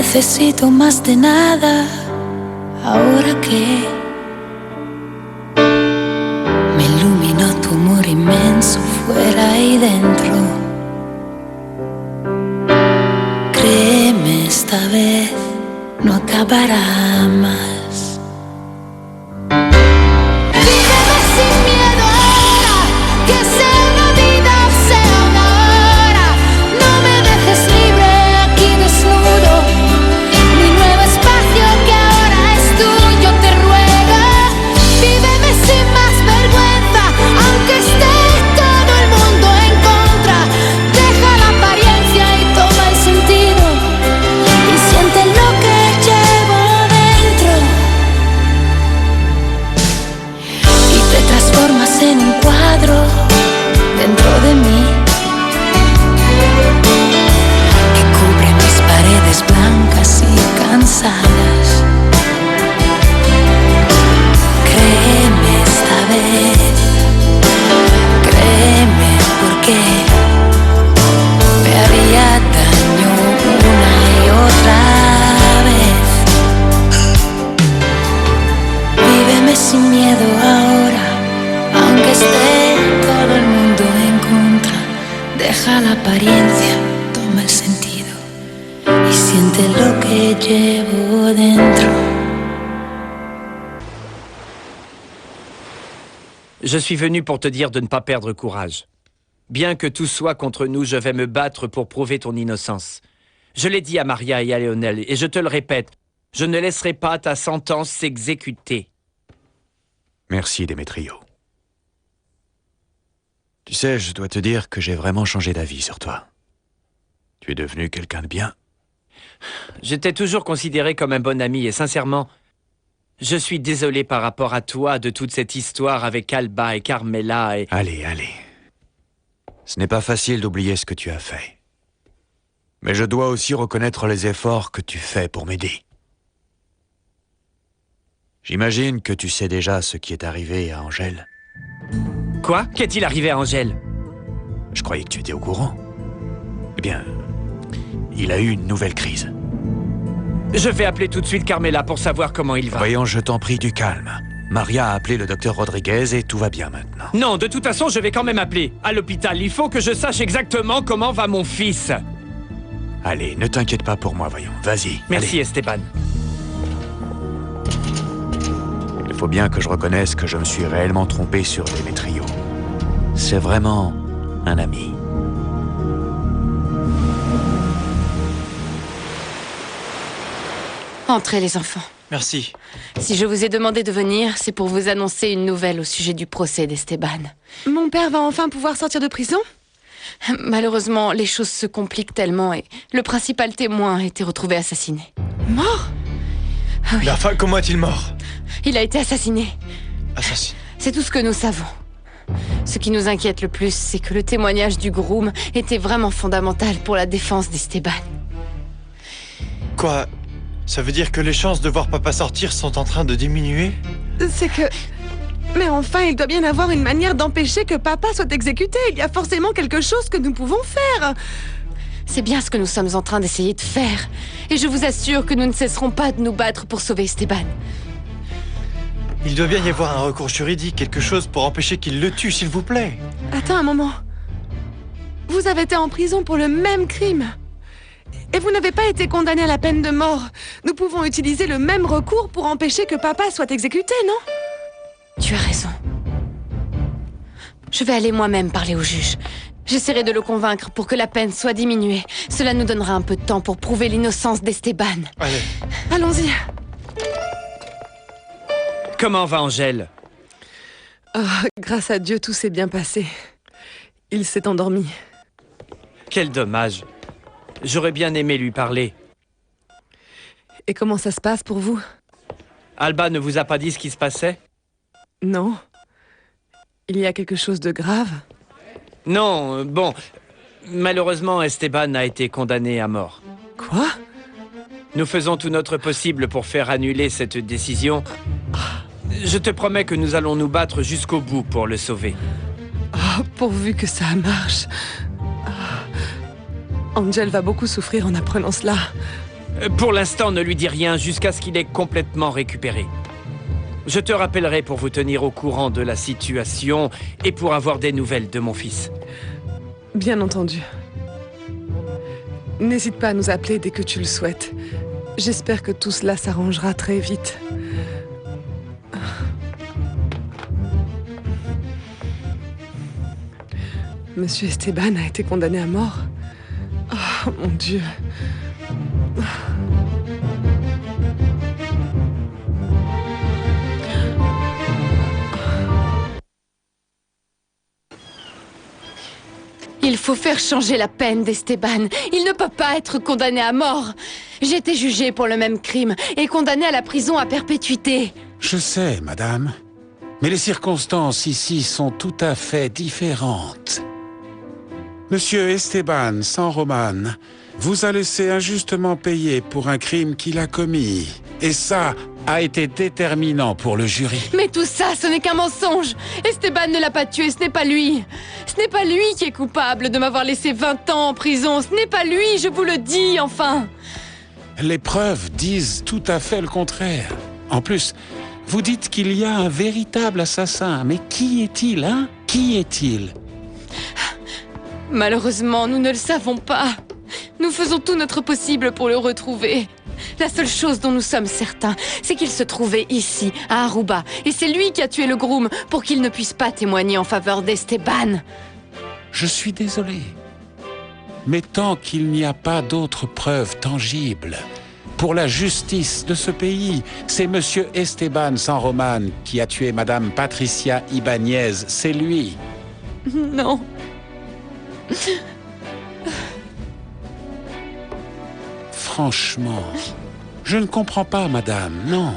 necesito más de nada, ahora que me iluminó tu amor inmenso fuera y dentro. Créeme, esta vez no acabará más. Víveme sin miedo ahora, que sea una vida o sea una hora. No me dejes libre aquí desnudo. Mi nuevo espacio que ahora es tuyo, te ruego. Víveme sin más vergüenza, aunque esté todo el mundo en contra. Deja la apariencia y toma el sentido, y siente lo que llevo dentro. Y te transformas en un cuadro dentro de mí, que cubre mis paredes blancas y cansadas. Créeme esta vez, créeme, porque me haría daño una y otra vez. Víveme sin miedo ahora, aunque esté todo el mundo en contra. Deja la apariencia, toma el sentido, y siente lo que llevo dentro. Je suis venu pour te dire de ne pas perdre courage. Bien que tout soit contre nous, je vais me battre pour prouver ton innocence. Je l'ai dit à Maria et à Léonel, et je te le répète, je ne laisserai pas ta sentence s'exécuter. Merci, Démétrio. Tu sais, je dois te dire que j'ai vraiment changé d'avis sur toi. Tu es devenu quelqu'un de bien. Je t'ai toujours considéré comme un bon ami, et sincèrement, je suis désolé par rapport à toi de toute cette histoire avec Alba et Carmela et... Allez, allez. Ce n'est pas facile d'oublier ce que tu as fait. Mais je dois aussi reconnaître les efforts que tu fais pour m'aider. J'imagine que tu sais déjà ce qui est arrivé à Angèle. Quoi? Qu'est-il arrivé à Angèle? Je croyais que tu étais au courant. Eh bien, il a eu une nouvelle crise. Je vais appeler tout de suite Carmela pour savoir comment il va. Voyons, je t'en prie, du calme. Maria a appelé le docteur Rodriguez et tout va bien maintenant. Non, de toute façon, je vais quand même appeler. À l'hôpital, il faut que je sache exactement comment va mon fils. Allez, ne t'inquiète pas pour moi, voyons. Vas-y. Merci, allez. Esteban. Il faut bien que je reconnaisse que je me suis réellement trompé sur Démétrio. C'est vraiment un ami. Entrez les enfants. Merci. Si je vous ai demandé de venir, c'est pour vous annoncer une nouvelle au sujet du procès d'Esteban. Mon père va enfin pouvoir sortir de prison? Malheureusement, les choses se compliquent tellement et le principal témoin a été retrouvé assassiné. Mort? Ah oui. Mais enfin, comment est-il mort? Il a été assassiné. Assassiné. C'est tout ce que nous savons. Ce qui nous inquiète le plus, c'est que le témoignage du groom était vraiment fondamental pour la défense d'Esteban. Quoi? Ça veut dire que les chances de voir papa sortir sont en train de diminuer? C'est que... Mais enfin, il doit bien avoir une manière d'empêcher que papa soit exécuté. Il y a forcément quelque chose que nous pouvons faire. C'est bien ce que nous sommes en train d'essayer de faire. Et je vous assure que nous ne cesserons pas de nous battre pour sauver Esteban. Il doit bien y avoir un recours juridique, quelque chose pour empêcher qu'il le tue, s'il vous plaît. Attends un moment. Vous avez été en prison pour le même crime. Et vous n'avez pas été condamné à la peine de mort. Nous pouvons utiliser le même recours pour empêcher que papa soit exécuté, non? Tu as raison. Je vais aller moi-même parler au juge. J'essaierai de le convaincre pour que la peine soit diminuée. Cela nous donnera un peu de temps pour prouver l'innocence d'Esteban. Allez. Allons-y. Comment va Angèle? Oh, grâce à Dieu, tout s'est bien passé. Il s'est endormi. Quel dommage. J'aurais bien aimé lui parler. Et comment ça se passe pour vous? Alba ne vous a pas dit ce qui se passait? Non. Il y a quelque chose de grave? Non, bon. Malheureusement, Esteban a été condamné à mort. Quoi? Nous faisons tout notre possible pour faire annuler cette décision. Je te promets que nous allons nous battre jusqu'au bout pour le sauver. Oh, pourvu que ça marche. Angel va beaucoup souffrir en apprenant cela. Pour l'instant, ne lui dis rien jusqu'à ce qu'il ait complètement récupéré. Je te rappellerai pour vous tenir au courant de la situation et pour avoir des nouvelles de mon fils. Bien entendu. N'hésite pas à nous appeler dès que tu le souhaites. J'espère que tout cela s'arrangera très vite. Monsieur Esteban a été condamné à mort. Oh, mon Dieu. Il faut faire changer la peine d'Esteban. Il ne peut pas être condamné à mort. J'ai été jugée pour le même crime et condamnée à la prison à perpétuité. Je sais, madame. Mais les circonstances ici sont tout à fait différentes. Monsieur Esteban San Román vous a laissé injustement payer pour un crime qu'il a commis. Et ça a été déterminant pour le jury. Mais tout ça, ce n'est qu'un mensonge. Esteban ne l'a pas tué, ce n'est pas lui. Ce n'est pas lui qui est coupable de m'avoir laissé 20 ans en prison. Ce n'est pas lui, je vous le dis, enfin. Les preuves disent tout à fait le contraire. En plus, vous dites qu'il y a un véritable assassin. Mais qui est-il, hein? Qui est-il? Malheureusement, nous ne le savons pas. Nous faisons tout notre possible pour le retrouver. La seule chose dont nous sommes certains, c'est qu'il se trouvait ici, à Aruba. Et c'est lui qui a tué le groom pour qu'il ne puisse pas témoigner en faveur d'Esteban. Je suis désolé. Mais tant qu'il n'y a pas d'autres preuves tangibles, pour la justice de ce pays, c'est Monsieur Esteban San Román qui a tué Madame Patricia Ibáñez. C'est lui. Non. Franchement, je ne comprends pas, madame, non.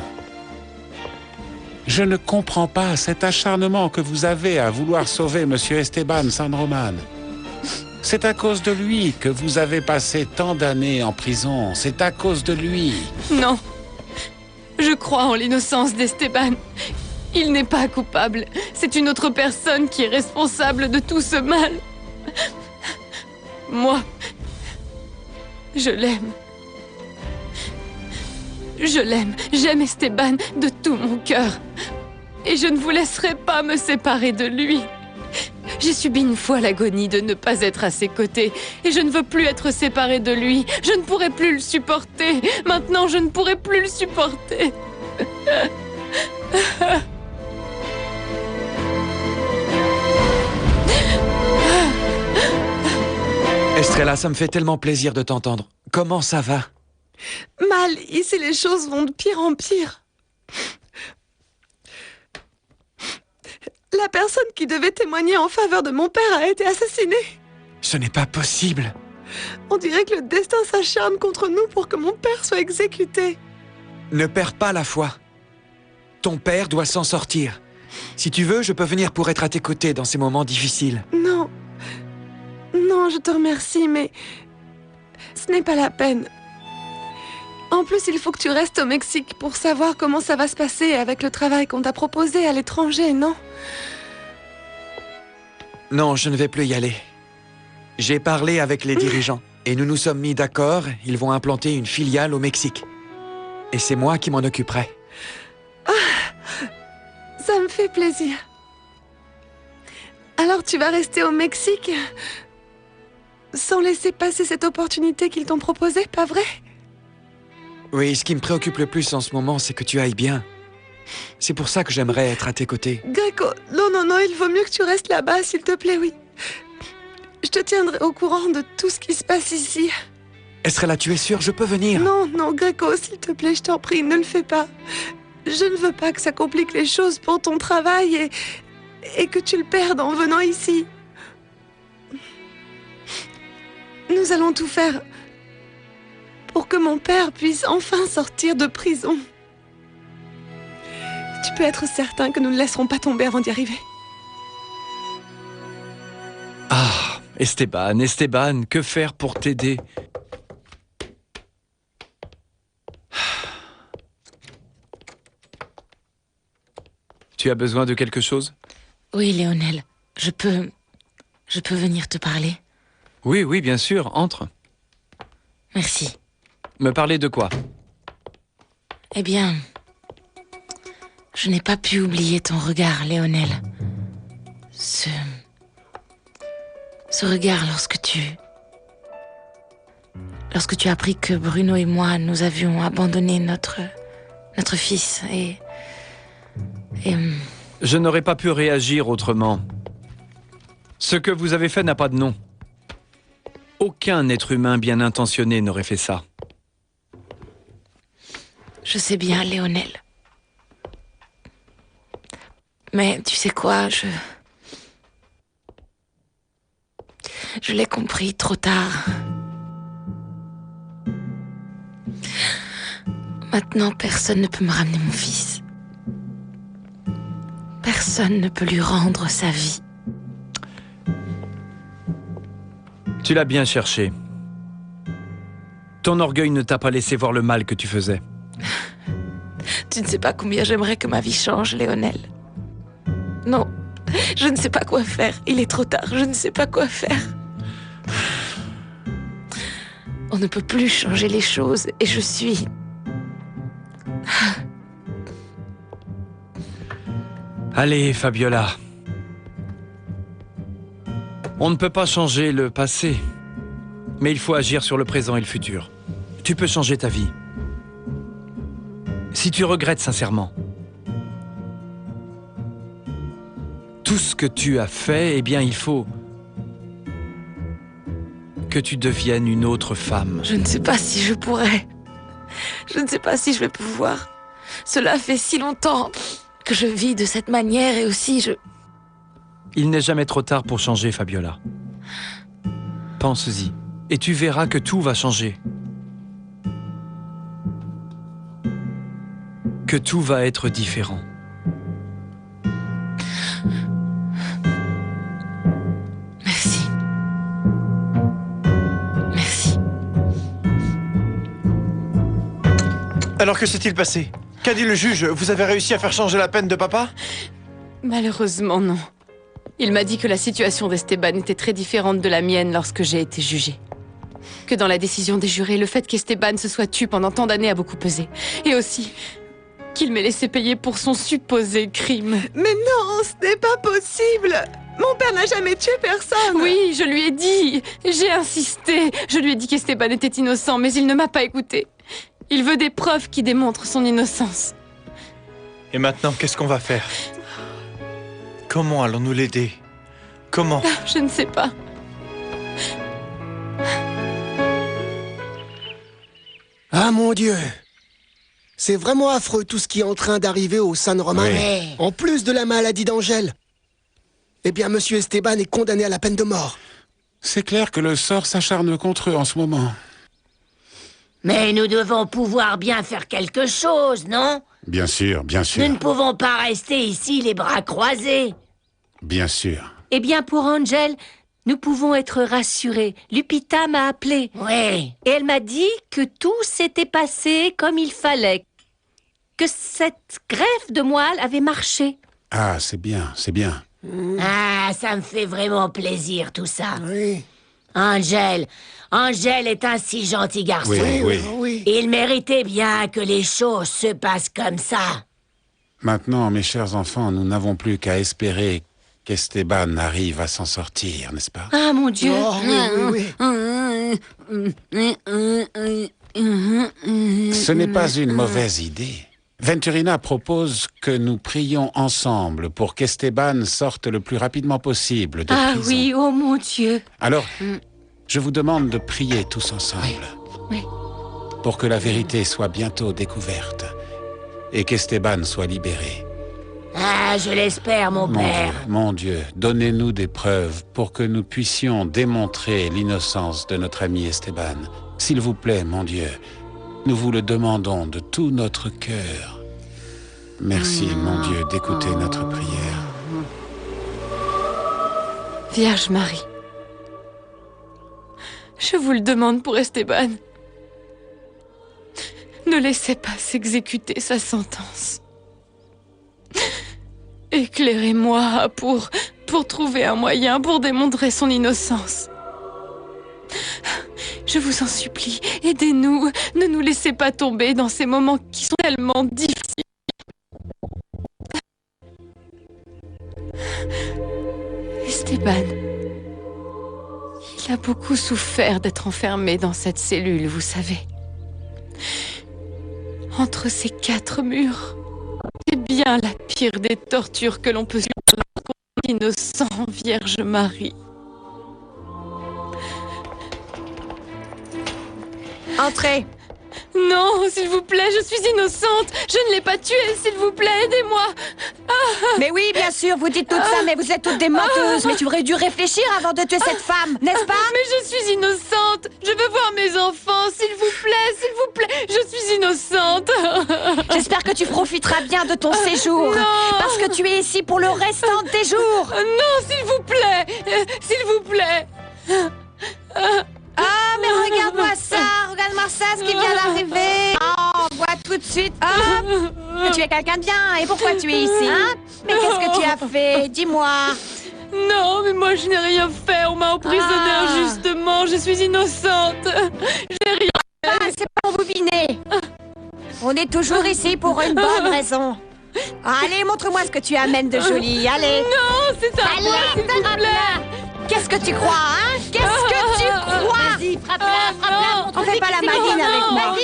Je ne comprends pas cet acharnement que vous avez à vouloir sauver Monsieur Esteban San Román. C'est à cause de lui que vous avez passé tant d'années en prison. C'est à cause de lui. Non. Je crois en l'innocence d'Esteban. Il n'est pas coupable. C'est une autre personne qui est responsable de tout ce mal. Moi, je l'aime. Je l'aime. J'aime Esteban de tout mon cœur. Et je ne vous laisserai pas me séparer de lui. J'ai subi une fois l'agonie de ne pas être à ses côtés. Et je ne veux plus être séparée de lui. Je ne pourrai plus le supporter. Maintenant, je ne pourrai plus le supporter. Estrella, ça me fait tellement plaisir de t'entendre. Comment ça va? Mal, ici les choses vont de pire en pire. La personne qui devait témoigner en faveur de mon père a été assassinée. Ce n'est pas possible. On dirait que le destin s'acharne contre nous pour que mon père soit exécuté. Ne perds pas la foi. Ton père doit s'en sortir. Si tu veux, je peux venir pour être à tes côtés dans ces moments difficiles. Non. Non, je te remercie, mais ce n'est pas la peine. En plus, il faut que tu restes au Mexique pour savoir comment ça va se passer avec le travail qu'on t'a proposé à l'étranger, non? Non, je ne vais plus y aller. J'ai parlé avec les dirigeants et nous nous sommes mis d'accord. Ils vont implanter une filiale au Mexique. Et c'est moi qui m'en occuperai. Ah, ça me fait plaisir. Alors tu vas rester au Mexique sans laisser passer cette opportunité qu'ils t'ont proposée, pas vrai? Oui, ce qui me préoccupe le plus en ce moment, c'est que tu ailles bien. C'est pour ça que j'aimerais être à tes côtés. Greco, non, non, non, il vaut mieux que tu restes là-bas, s'il te plaît, oui. Je te tiendrai au courant de tout ce qui se passe ici. Estrella, tu es sûre? Je peux venir? Non, non, Greco, s'il te plaît, je t'en prie, ne le fais pas. Je ne veux pas que ça complique les choses pour ton travail et que tu le perdes en venant ici. Nous allons tout faire pour que mon père puisse enfin sortir de prison. Tu peux être certain que nous ne laisserons pas tomber avant d'y arriver. Ah, Esteban, Esteban, que faire pour t'aider? Tu as besoin de quelque chose? Oui, Léonel, je peux venir te parler? Oui, oui, bien sûr, entre. Merci. Me parler de quoi? Eh bien, je n'ai pas pu oublier ton regard, Léonel. Ce regard lorsque tu as appris que Bruno et moi, nous avions abandonné notre fils et Je n'aurais pas pu réagir autrement. Ce que vous avez fait n'a pas de nom. Aucun être humain bien intentionné n'aurait fait ça. je sais bien, Léonel. Mais tu sais quoi, je l'ai compris trop tard. Maintenant, personne ne peut me ramener mon fils. Personne ne peut lui rendre sa vie. Tu l'as bien cherché. Ton orgueil ne t'a pas laissé voir le mal que tu faisais. Tu ne sais pas combien j'aimerais que ma vie change, Léonel. Non, je ne sais pas quoi faire. Il est trop tard, je ne sais pas quoi faire. On ne peut plus changer les choses et je suis... Allez, Fabiola. On ne peut pas changer le passé, mais il faut agir sur le présent et le futur. Tu peux changer ta vie. Si tu regrettes sincèrement tout ce que tu as fait, eh bien, il faut que tu deviennes une autre femme. Je ne sais pas si je pourrais. Je ne sais pas si je vais pouvoir. Cela fait si longtemps que je vis de cette manière et aussi Il n'est jamais trop tard pour changer, Fabiola. Pense-y, et tu verras que tout va changer. Que tout va être différent. Merci. Merci. Alors que s'est-il passé? Qu'a dit le juge? Vous avez réussi à faire changer la peine de papa? Malheureusement, non. Il m'a dit que la situation d'Esteban était très différente de la mienne lorsque j'ai été jugée. Que dans la décision des jurés, le fait qu'Esteban se soit tué pendant tant d'années a beaucoup pesé. Et aussi qu'il m'ait laissé payer pour son supposé crime. Mais non, ce n'est pas possible. Mon père n'a jamais tué personne. Oui, je lui ai dit. J'ai insisté. Je lui ai dit qu'Esteban était innocent, mais il ne m'a pas écouté. Il veut des preuves qui démontrent son innocence. Et maintenant, qu'est-ce qu'on va faire? Comment allons-nous l'aider? Comment? Je ne sais pas. Ah mon Dieu! C'est vraiment affreux tout ce qui est en train d'arriver au San Romain. Oui. En plus de la maladie d'Angèle. Eh bien, Monsieur Esteban est condamné à la peine de mort. C'est clair que le sort s'acharne contre eux en ce moment. Mais nous devons pouvoir bien faire quelque chose, non? Bien sûr, bien Nous sûr, ne pouvons pas rester ici les bras croisés. bien sûr. Eh bien, pour Angel, nous pouvons être rassurés. Lupita m'a appelé. Oui. Et elle m'a dit que tout s'était passé comme il fallait. Que cette greffe de moelle avait marché. Ah, c'est bien, c'est bien. Ah, ça me fait vraiment plaisir tout ça. Oui. Angel est un si gentil garçon. Oui. Il méritait bien que les choses se passent comme ça. Maintenant, mes chers enfants, nous n'avons plus qu'à espérer qu'Esteban arrive à s'en sortir, n'est-ce pas? Ah, mon Dieu. Oh, oui. Ce n'est pas une mauvaise idée. Venturina propose que nous prions ensemble pour qu'Esteban sorte le plus rapidement possible de Ah prison. oui, oh mon Dieu. Alors, je vous demande de prier tous ensemble. Oui. Pour que la vérité soit bientôt découverte et qu'Esteban soit libéré. Ah, je l'espère, mon père. Mon Dieu, donnez-nous des preuves pour que nous puissions démontrer l'innocence de notre ami Esteban. S'il vous plaît, mon Dieu, nous vous le demandons de tout notre cœur. Merci, mon Dieu, d'écouter notre prière. Vierge Marie, je vous le demande pour Esteban. Ne laissez pas s'exécuter sa sentence. Éclairez-moi pour trouver un moyen pour démontrer son innocence. Je vous en supplie, aidez-nous. Ne nous laissez pas tomber dans ces moments qui sont tellement difficiles. Esteban, il a beaucoup souffert d'être enfermé dans cette cellule, vous savez. Entre ces 4 murs, c'est bien la pire des tortures que l'on peut subir lorsqu'on est innocent, Vierge Marie. Entrez. Non, s'il vous plaît, je suis innocente. Je ne l'ai pas tué, s'il vous plaît, aidez-moi. Mais oui, bien sûr, vous dites tout ça, mais vous êtes toutes des menteuses. Mais tu aurais dû réfléchir avant de tuer cette femme, n'est-ce pas? Mais je suis innocente. Je veux voir mes enfants, s'il vous plaît, je suis innocente. J'espère que tu profiteras bien de ton séjour. Non. Parce que tu es ici pour le restant de tes jours. Non, s'il vous plaît. Ah, mais regarde-moi ça, ce qui vient d'arriver. Oh, on voit tout de suite que tu es quelqu'un de bien. Et pourquoi tu es ici, hein? Mais qu'est-ce que tu as fait? Dis-moi. Non, mais moi je n'ai rien fait. On m'a emprisonnée injustement. Je suis innocente. Je n'ai rien fait. Ah, c'est pas pour boubiner. On est toujours ici pour une bonne raison. Allez, montre-moi ce que tu amènes de joli. Allez. Non, c'est à moi, s'il vous plaît. Qu'est-ce que tu crois, hein? Qu'est-ce que tu crois? Vas-y, frappe-la, On fait pas la maline avec moi.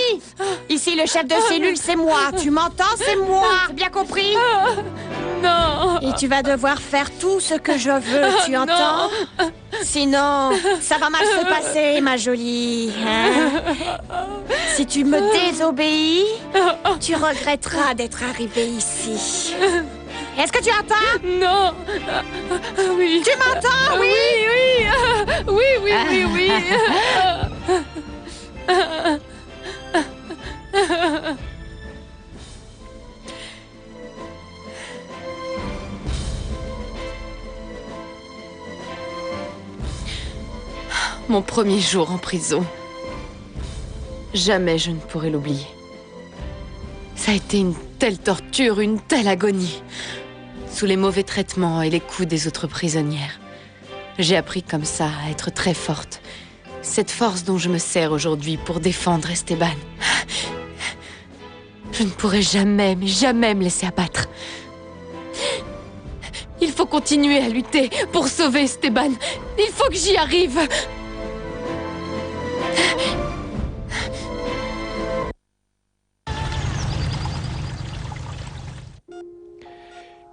Ici, le chef de cellule, c'est moi. Tu m'entends? C'est moi. Bien compris? Non. Et tu vas devoir faire tout ce que je veux, tu entends? Sinon, ça va mal se passer, ma jolie. Hein? Si tu me désobéis, tu regretteras d'être arrivée ici. Est-ce que tu entends? Non. Oui. Tu m'entends? Oui. Oui. Mon premier jour en prison. Jamais je ne pourrai l'oublier. Ça a été une telle torture, une telle agonie. Sous les mauvais traitements et les coups des autres prisonnières. J'ai appris comme ça à être très forte. Cette force dont je me sers aujourd'hui pour défendre Esteban. Je ne pourrai jamais, mais jamais me laisser abattre. Il faut continuer à lutter pour sauver Esteban. Il faut que j'y arrive.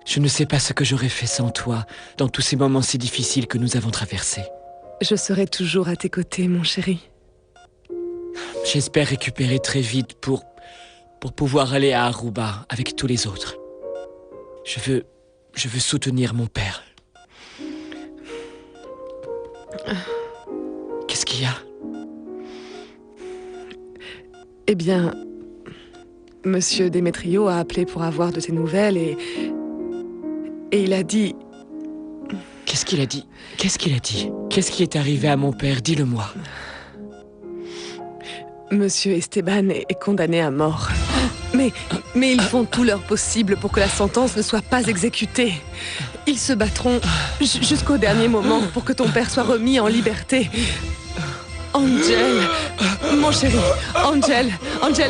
Je ne sais pas ce que j'aurais fait sans toi, dans tous ces moments si difficiles que nous avons traversés. Je serai toujours à tes côtés, mon chéri. J'espère récupérer très vite pour pouvoir aller à Aruba avec tous les autres. Je veux soutenir mon père. Qu'est-ce qu'il y a? Eh bien, Monsieur Démétrio a appelé pour avoir de tes nouvelles et il a dit... Qu'est-ce qu'il a dit? Qu'est-ce qu'il a dit? Qu'est-ce qui est arrivé à mon père? Dis-le-moi. Monsieur Esteban est condamné à mort. Mais ils font tout leur possible pour que la sentence ne soit pas exécutée. Ils se battront jusqu'au dernier moment pour que ton père soit remis en liberté. Angel, mon chéri, Angel,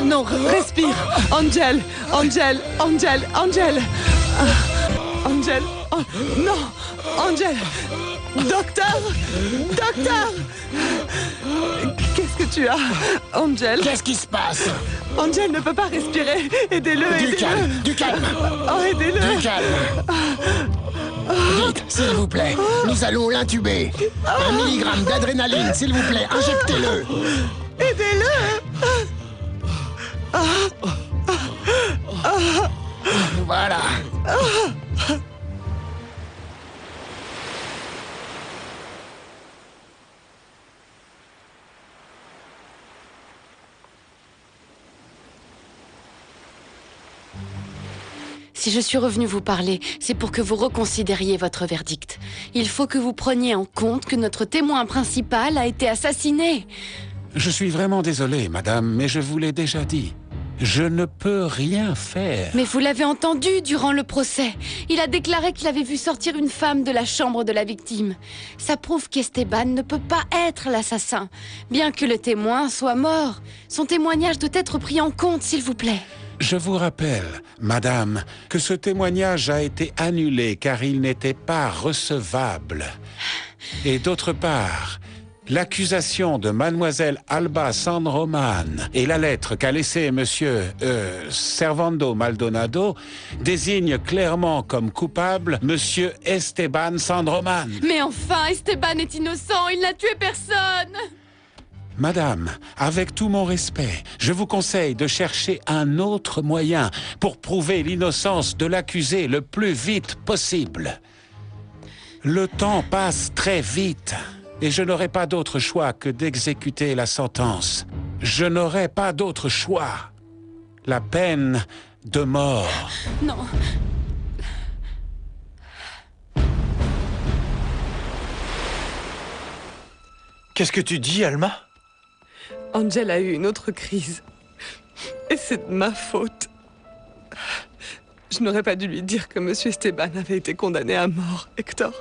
non, respire. Angel, oh, non, Angel, docteur, qu'est-ce que tu as, Angel? Qu'est-ce qui se passe? Angel ne peut pas respirer, aidez-le, Du calme. Oh, aidez-le. Du calme. Vite, s'il vous plaît, nous allons l'intuber. 1 milligramme d'adrénaline, s'il vous plaît, injectez-le. Aidez-le. Voilà. Si je suis revenue vous parler, c'est pour que vous reconsidériez votre verdict. Il faut que vous preniez en compte que notre témoin principal a été assassiné. Je suis vraiment désolé, madame, mais je vous l'ai déjà dit. Je ne peux rien faire. Mais vous l'avez entendu durant le procès. Il a déclaré qu'il avait vu sortir une femme de la chambre de la victime. Ça prouve qu'Esteban ne peut pas être l'assassin. Bien que le témoin soit mort, son témoignage doit être pris en compte, s'il vous plaît. Je vous rappelle, madame, que ce témoignage a été annulé car il n'était pas recevable. Et d'autre part, l'accusation de mademoiselle Alba San Román et la lettre qu'a laissée monsieur Servando Maldonado désignent clairement comme coupable monsieur Esteban San Román. Mais enfin, Esteban est innocent, il n'a tué personne. Madame, avec tout mon respect, je vous conseille de chercher un autre moyen pour prouver l'innocence de l'accusé le plus vite possible. Le temps passe très vite et je n'aurai pas d'autre choix que d'exécuter la sentence. Je n'aurai pas d'autre choix. La peine de mort. Non. Qu'est-ce que tu dis, Alma? Angel a eu une autre crise. Et c'est de ma faute. Je n'aurais pas dû lui dire que Monsieur Esteban avait été condamné à mort, Hector.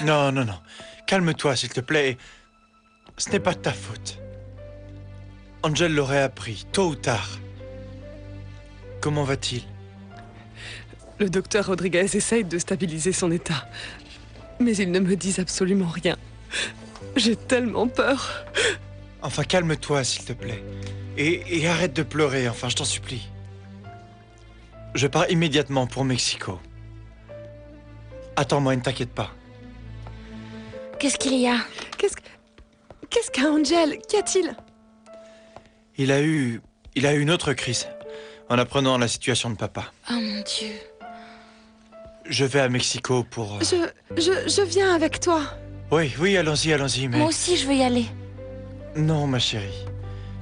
Non, non, non. Calme-toi, s'il te plaît. Ce n'est pas de ta faute. Angel l'aurait appris, tôt ou tard. Comment va-t-il? Le docteur Rodriguez essaye de stabiliser son état. Mais ils ne me disent absolument rien. J'ai tellement peur. Enfin, calme-toi, s'il te plaît. Et arrête de pleurer, enfin, je t'en supplie. Je pars immédiatement pour Mexico. Attends-moi, ne t'inquiète pas. Qu'est-ce qu'il y a? Qu'est-ce qu'a Angel? Qu'y a-t-il? Il a eu une autre crise en apprenant la situation de papa. Oh mon Dieu. Je vais à Mexico pour... Je viens avec toi. Oui, allons-y, mais... Moi aussi, je veux y aller. Non, ma chérie.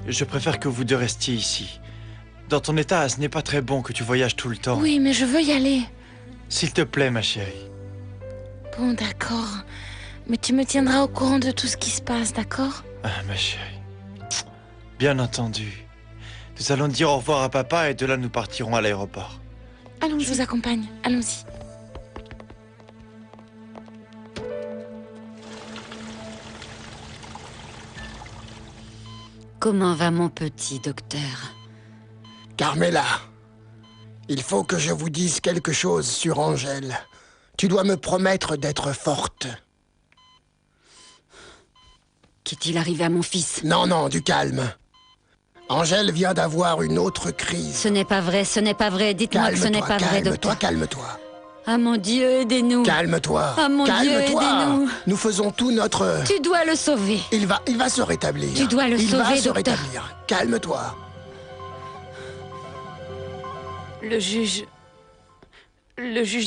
Je préfère que vous deux restiez ici. Dans ton état, ce n'est pas très bon que tu voyages tout le temps. Oui, mais je veux y aller. S'il te plaît, ma chérie. Bon, d'accord. Mais tu me tiendras au courant de tout ce qui se passe, d'accord? Ah, ma chérie. Bien entendu. Nous allons dire au revoir à papa et de là nous partirons à l'aéroport. Allons, je vous accompagne. Allons-y. Comment va mon petit docteur? Carmela, il faut que je vous dise quelque chose sur Angel. Tu dois me promettre d'être forte. Qu'est-il arrivé à mon fils? Non, du calme. Angel vient d'avoir une autre crise. Ce n'est pas vrai, dites-moi que ce n'est pas vrai, docteur. Calme-toi. Ah mon Dieu, aidez-nous. Calme-toi. Ah mon Dieu, aidez-nous. Nous faisons tout notre... Tu dois le sauver. Il va se rétablir. Tu dois le sauver, Il va se docteur. rétablir. Calme-toi. Le juge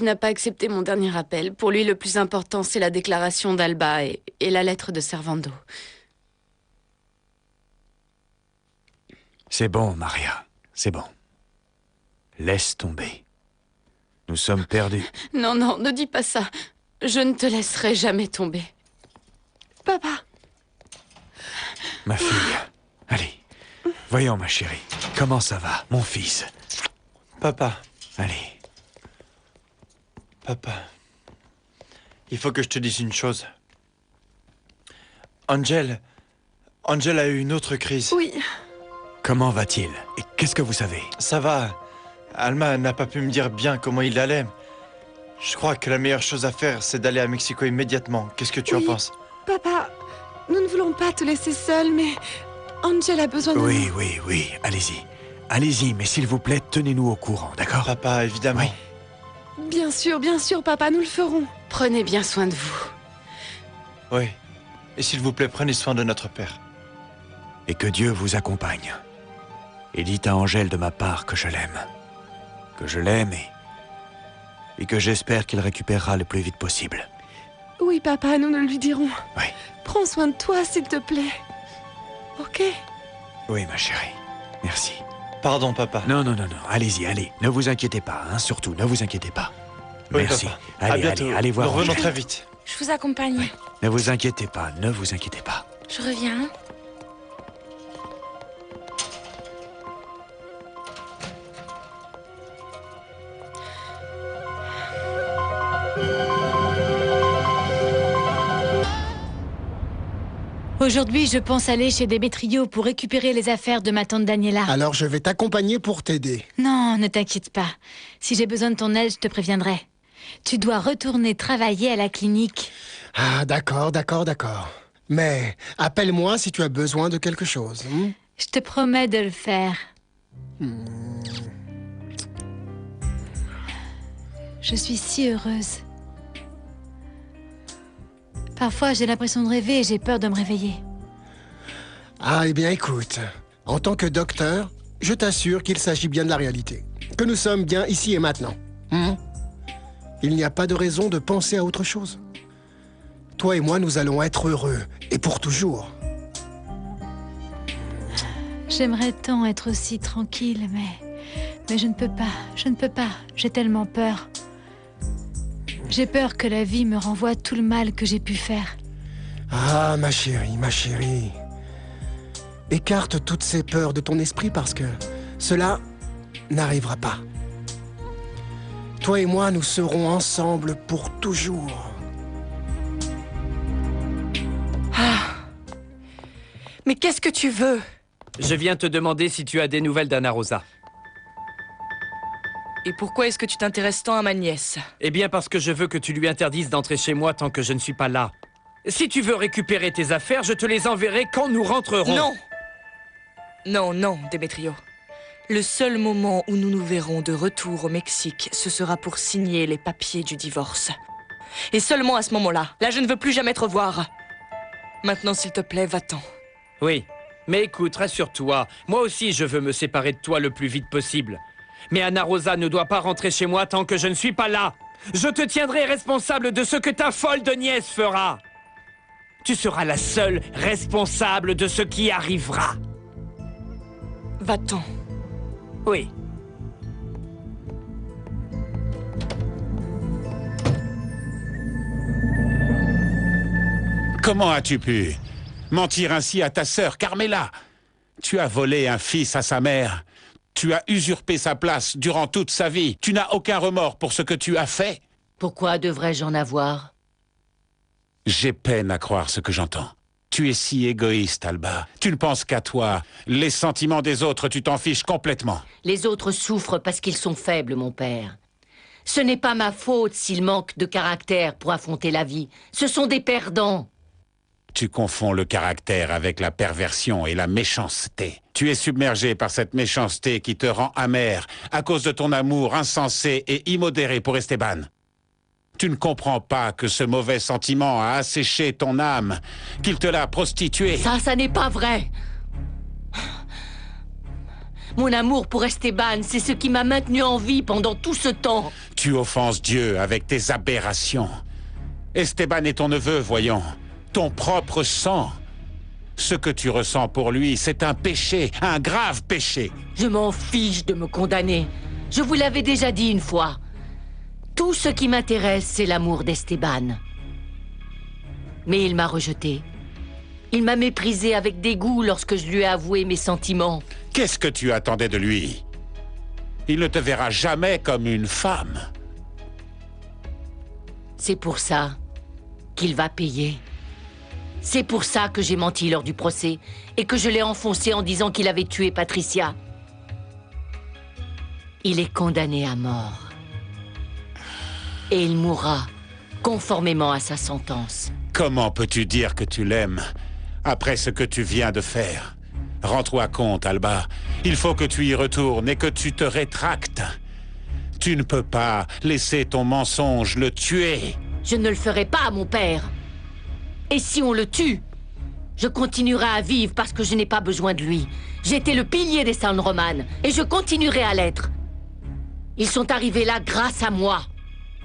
n'a pas accepté mon dernier appel. Pour lui, le plus important, c'est la déclaration d'Alba et la lettre de Servando. C'est bon, Maria. C'est bon. Laisse tomber. Nous sommes perdus. Non, ne dis pas ça. Je ne te laisserai jamais tomber. Papa. Ma fille. Allez. Voyons, ma chérie. Comment ça va, mon fils? Papa. Allez. Papa. Il faut que je te dise une chose. Angel a eu une autre crise. Oui. Comment va-t-il? Et qu'est-ce que vous savez? Ça va. Alma n'a pas pu me dire bien comment il allait. Je crois que la meilleure chose à faire, c'est d'aller à Mexico immédiatement. Qu'est-ce que tu en penses? Papa, nous ne voulons pas te laisser seule, mais Angel a besoin de nous. Oui. Allez-y. Allez-y, mais s'il vous plaît, tenez-nous au courant, d'accord? Papa, évidemment. Oui. Bien sûr, papa, nous le ferons. Prenez bien soin de vous. Oui. Et s'il vous plaît, prenez soin de notre père. Et que Dieu vous accompagne. Et dites à Angel de ma part que je l'aime. Que je l'aime et que j'espère qu'il récupérera le plus vite possible. Oui, papa, nous le lui dirons. Oui. Prends soin de toi, s'il te plaît. Ok? Oui, ma chérie. Merci. Pardon, papa. Non. Allez-y, allez. Ne vous inquiétez pas, hein, surtout, ne vous inquiétez pas. Oui, Merci. papa. Allez, à bientôt. allez voir. Nous revenons Angel. très vite. Je vous accompagne. Oui. Ne vous inquiétez pas, ne vous inquiétez pas. Je reviens. Aujourd'hui, je pense aller chez Démétrio pour récupérer les affaires de ma tante Daniela. Alors je vais t'accompagner pour t'aider. Non, ne t'inquiète pas. Si j'ai besoin de ton aide, je te préviendrai. Tu dois retourner travailler à la clinique. Ah, d'accord. Mais appelle-moi si tu as besoin de quelque chose. Je te promets de le faire. Je suis si heureuse. Parfois, j'ai l'impression de rêver et j'ai peur de me réveiller. Ah, eh bien écoute, en tant que docteur, je t'assure qu'il s'agit bien de la réalité. Que nous sommes bien ici et maintenant. Il n'y a pas de raison de penser à autre chose. Toi et moi, nous allons être heureux, et pour toujours. J'aimerais tant être aussi tranquille, mais je ne peux pas, j'ai tellement peur. J'ai peur que la vie me renvoie tout le mal que j'ai pu faire. Ah, ma chérie. Écarte toutes ces peurs de ton esprit parce que cela n'arrivera pas. Toi et moi, nous serons ensemble pour toujours. Mais qu'est-ce que tu veux? Je viens te demander si tu as des nouvelles d'Anna Rosa. Et pourquoi est-ce que tu t'intéresses tant à ma nièce? Eh bien parce que je veux que tu lui interdises d'entrer chez moi tant que je ne suis pas là. Si tu veux récupérer tes affaires, je te les enverrai quand nous rentrerons. Non, Démétrio. Le seul moment où nous nous verrons de retour au Mexique, ce sera pour signer les papiers du divorce. Et seulement à ce moment-là. Là, je ne veux plus jamais te revoir. Maintenant, s'il te plaît, va-t'en. Oui, mais écoute, rassure-toi. Moi aussi, je veux me séparer de toi le plus vite possible. Mais Anna Rosa ne doit pas rentrer chez moi tant que je ne suis pas là. Je te tiendrai responsable de ce que ta folle de nièce fera. Tu seras la seule responsable de ce qui arrivera. Va-t'en. Oui. Comment as-tu pu mentir ainsi à ta sœur, Carmela? Tu as volé un fils à sa mère. Tu as usurpé sa place durant toute sa vie. Tu n'as aucun remords pour ce que tu as fait. Pourquoi devrais-je en avoir? J'ai peine à croire ce que j'entends. Tu es si égoïste, Alba. Tu ne penses qu'à toi. Les sentiments des autres, tu t'en fiches complètement. Les autres souffrent parce qu'ils sont faibles, mon père. Ce n'est pas ma faute s'ils manquent de caractère pour affronter la vie. Ce sont des perdants. Tu confonds le caractère avec la perversion et la méchanceté. Tu es submergé par cette méchanceté qui te rend amer à cause de ton amour insensé et immodéré pour Esteban. Tu ne comprends pas que ce mauvais sentiment a asséché ton âme, qu'il te l'a prostituée. Ça n'est pas vrai. Mon amour pour Esteban, c'est ce qui m'a maintenu en vie pendant tout ce temps. Tu offenses Dieu avec tes aberrations. Esteban est ton neveu, voyons. Ton propre sang. Ce que tu ressens pour lui, c'est un péché, un grave péché. Je m'en fiche de me condamner. Je vous l'avais déjà dit une fois. Tout ce qui m'intéresse, c'est l'amour d'Esteban. Mais il m'a rejeté. Il m'a méprisé avec dégoût lorsque je lui ai avoué mes sentiments. Qu'est-ce que tu attendais de lui? Il ne te verra jamais comme une femme. C'est pour ça qu'il va payer. C'est pour ça que j'ai menti lors du procès et que je l'ai enfoncé en disant qu'il avait tué Patricia. Il est condamné à mort. Et il mourra conformément à sa sentence. Comment peux-tu dire que tu l'aimes après ce que tu viens de faire? Rends-toi compte, Alba. Il faut que tu y retournes et que tu te rétractes. Tu ne peux pas laisser ton mensonge le tuer. Je ne le ferai pas, mon père. Et si on le tue, je continuerai à vivre parce que je n'ai pas besoin de lui. J'étais le pilier des San Roman et je continuerai à l'être. Ils sont arrivés là grâce à moi.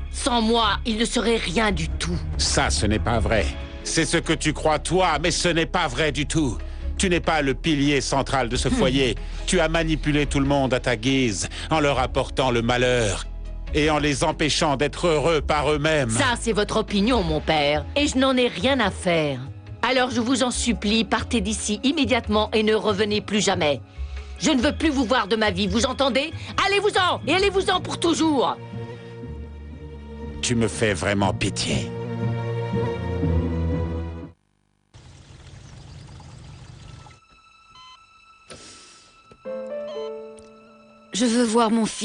Sans moi, ils ne seraient rien du tout. Ça, ce n'est pas vrai. C'est ce que tu crois toi, mais ce n'est pas vrai du tout. Tu n'es pas le pilier central de ce foyer. Tu as manipulé tout le monde à ta guise, en leur apportant le malheur et en les empêchant d'être heureux par eux-mêmes. Ça, c'est votre opinion, mon père, et je n'en ai rien à faire. Alors je vous en supplie, partez d'ici immédiatement et ne revenez plus jamais. Je ne veux plus vous voir de ma vie, vous entendez? Allez-vous-en, et allez-vous-en pour toujours. Tu me fais vraiment pitié. Je veux voir mon fils.